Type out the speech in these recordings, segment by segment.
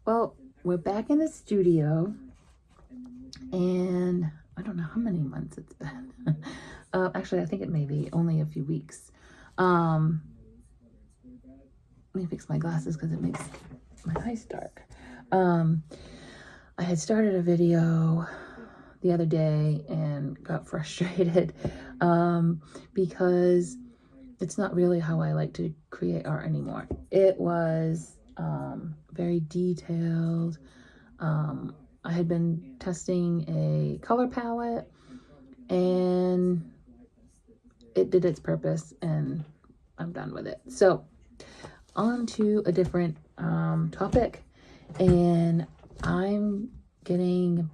Well, we're back in the studio, and I don't know how many months it's been. Actually, I think it may be only a few weeks. Let me fix my glasses because it makes my eyes dark. I had started a video the other day and got frustrated because it's not really how I like to create art anymore. It was very detailed. I had been testing a color palette and it did its purpose and I'm done with it. So on to a different topic, and I'm getting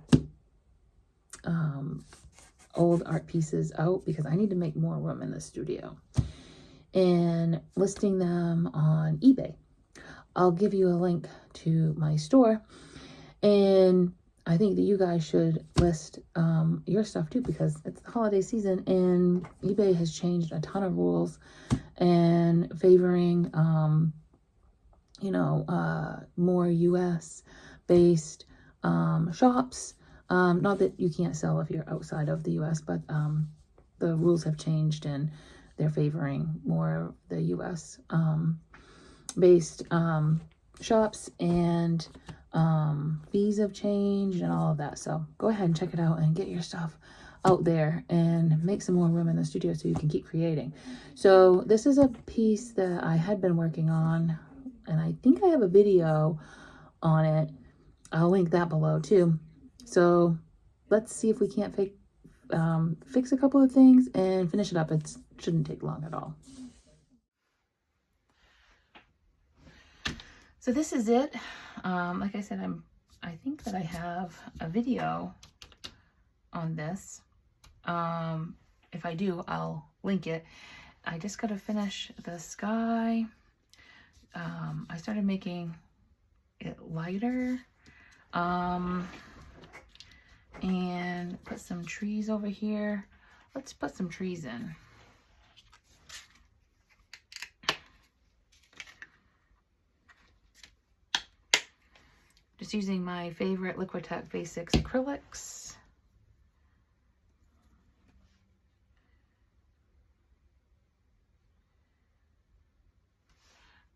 old art pieces out because I need to make more room in the studio and listing them on eBay. I'll give you a link to my store, and I think that you guys should list your stuff too, because it's the holiday season and eBay has changed a ton of rules and favoring more US based shops. Not that you can't sell if you're outside of the US, but the rules have changed and they're favoring more the US based shops, and fees have changed and all of that. So go ahead and check it out and get your stuff out there and make some more room in the studio so you can keep creating. So this is a piece that I had been working on, and I think I have a video on it. I'll link that below too. So let's see if we can't fix a couple of things and finish it up. It shouldn't take long at all. So this is it. Like I said, I think that I have a video on this. If I do, I'll link it. I just got to finish the sky. I started making it lighter. And put some trees over here. Let's put some trees in. Just using my favorite Liquitex Basics acrylics.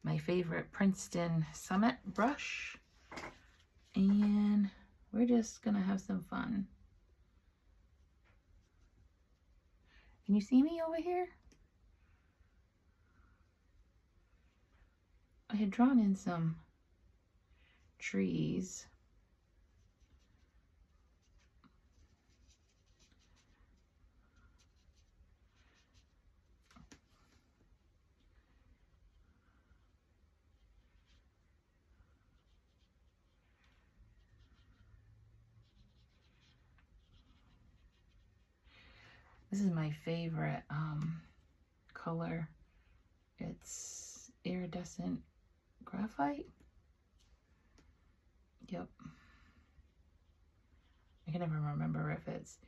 My favorite Princeton Summit brush. And we're just gonna have some fun. Can you see me over here? I had drawn in some trees. This is my favorite color. It's iridescent graphite. Yep. I can never remember if it's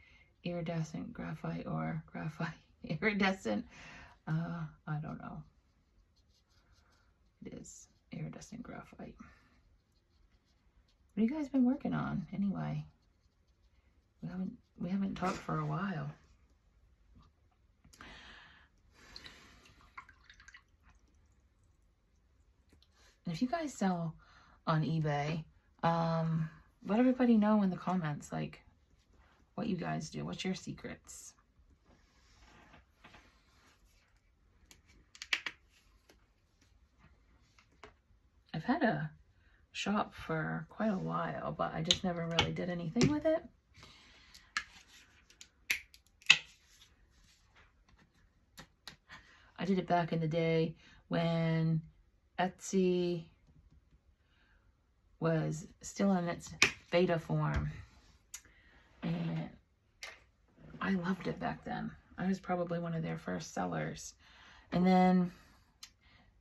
iridescent graphite or graphite iridescent. I don't know. It is iridescent graphite. What have you guys been working on anyway? We haven't talked for a while. And if you guys sell on eBay, let everybody know in the comments, like, what you guys do. What's your secrets? I've had a shop for quite a while, but I just never really did anything with it. I did it back in the day when Etsy was still in its beta form, and I loved it back then. I was probably one of their first sellers, and then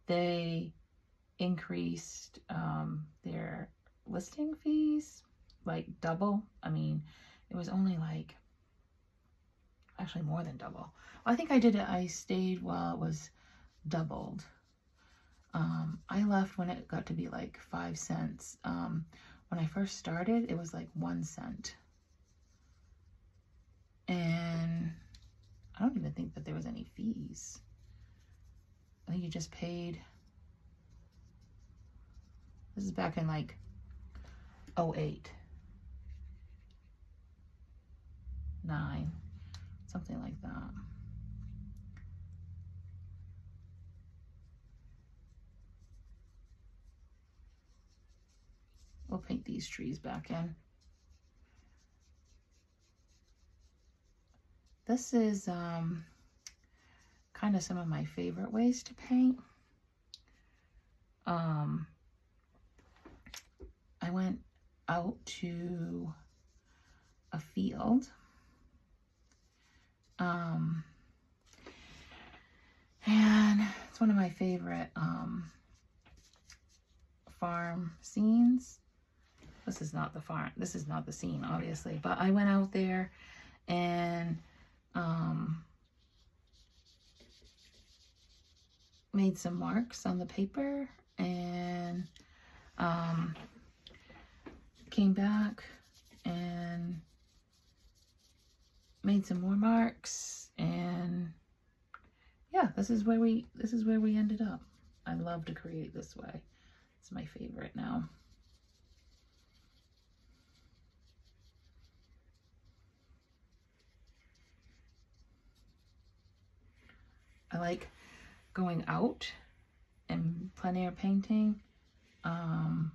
they increased their listing fees like double. I mean, it was only like actually more than double. I think I stayed while it was doubled. I left when it got to be like 5 cents. When I first started, it was like 1 cent. And I don't even think that there was any fees. I think you just paid. This is back in like 08, 9, something like that. We'll paint these trees back in. This is kind of some of my favorite ways to paint. I went out to a field. And it's one of my favorite farm scenes. This is not the farm. This is not the scene, obviously. But I went out there and made some marks on the paper and came back and made some more marks, and yeah, this is where we ended up. I love to create this way. It's my favorite now. I like going out and plein air painting. I'm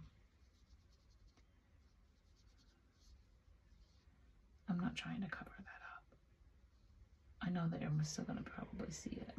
not trying to cover that up. I know that I'm still gonna probably see it.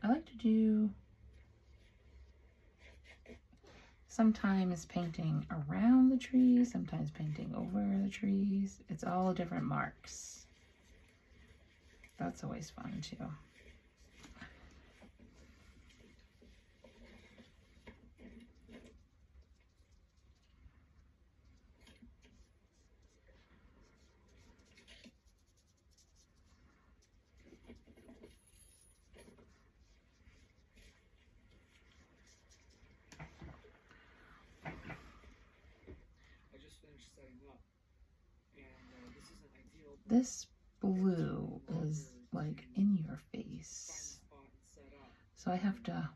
I like to do sometimes painting around the trees, sometimes painting over the trees. It's all different marks. That's always fun too. This blue is like in your face, so I have to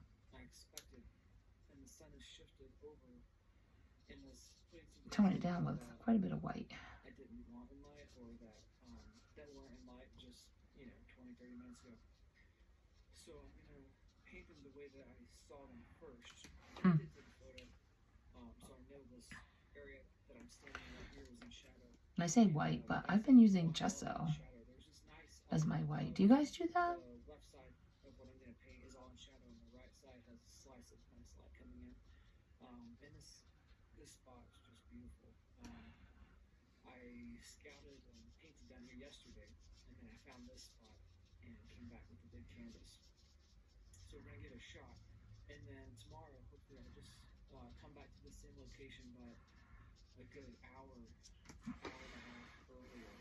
tone it down with quite a bit of white. So I'm gonna paint them the way that I saw them first. Hmm. I did take a photo, so I know this area that I'm standing right here is in shadow. And I say white, but I've been using gesso There's this nice as my white. Do you guys do that? the left side of what I'm gonna paint is all in shadow, and the right side has a slice of nice light coming in. And this spot is just beautiful. I scouted and painted down here yesterday, and then I found this spot and came back with a big canvas. So we're gonna get a shot, and then tomorrow, hopefully, I'll just come back to the same location, but a good hour and a half earlier,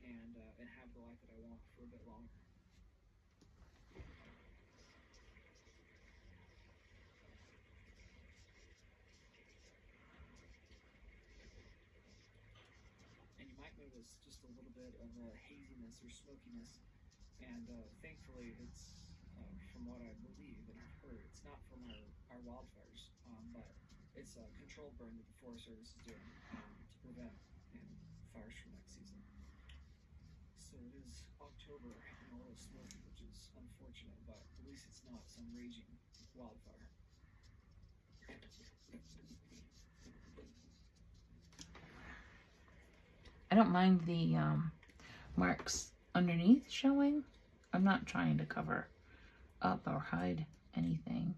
and have the light that I want for a bit longer. And you might notice just a little bit of a haziness or smokiness, and thankfully it's from what I believe and I've heard, it's not from our wildfires, but it's a controlled burn that the Forest Service is doing to prevent fires from next season. So it is October and a little smoky, which is unfortunate, but at least it's not some raging wildfire. I don't mind the marks underneath showing. I'm not trying to cover up or hide anything.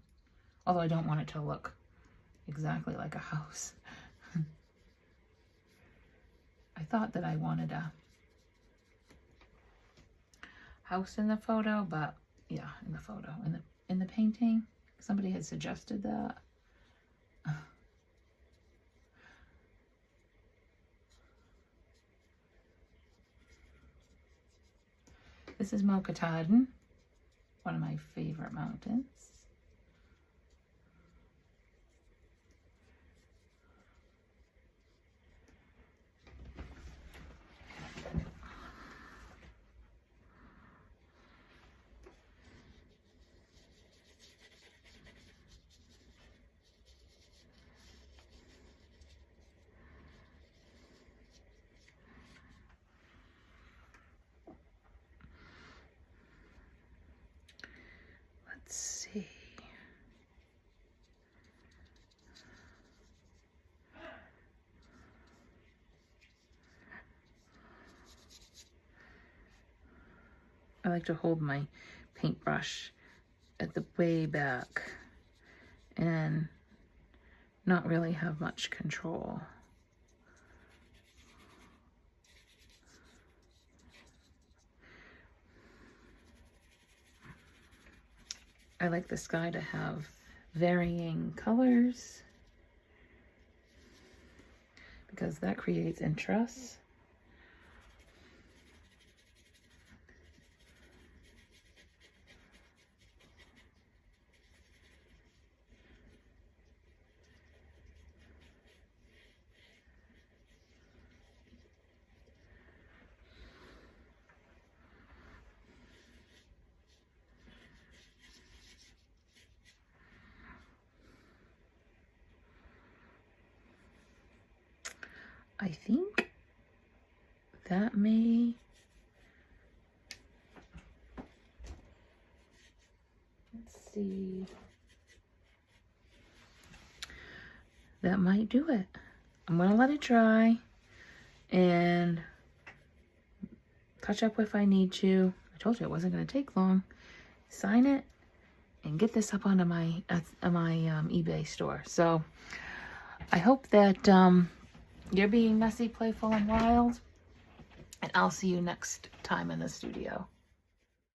Although I don't want it to look exactly like a house. I thought that I wanted a house in the photo, but yeah, in the photo. In the painting, somebody had suggested that. This is Mokataden, one of my favorite mountains. Let's see. I like to hold my paintbrush at the way back and not really have much control. I like the sky to have varying colors because that creates interest. I think that may, let's see, that might do it. I'm gonna let it dry and touch up if I need to. I told you it wasn't gonna take long. Sign it and get this up onto my eBay store. So I hope that you're being messy, playful, and wild. And I'll see you next time in the studio.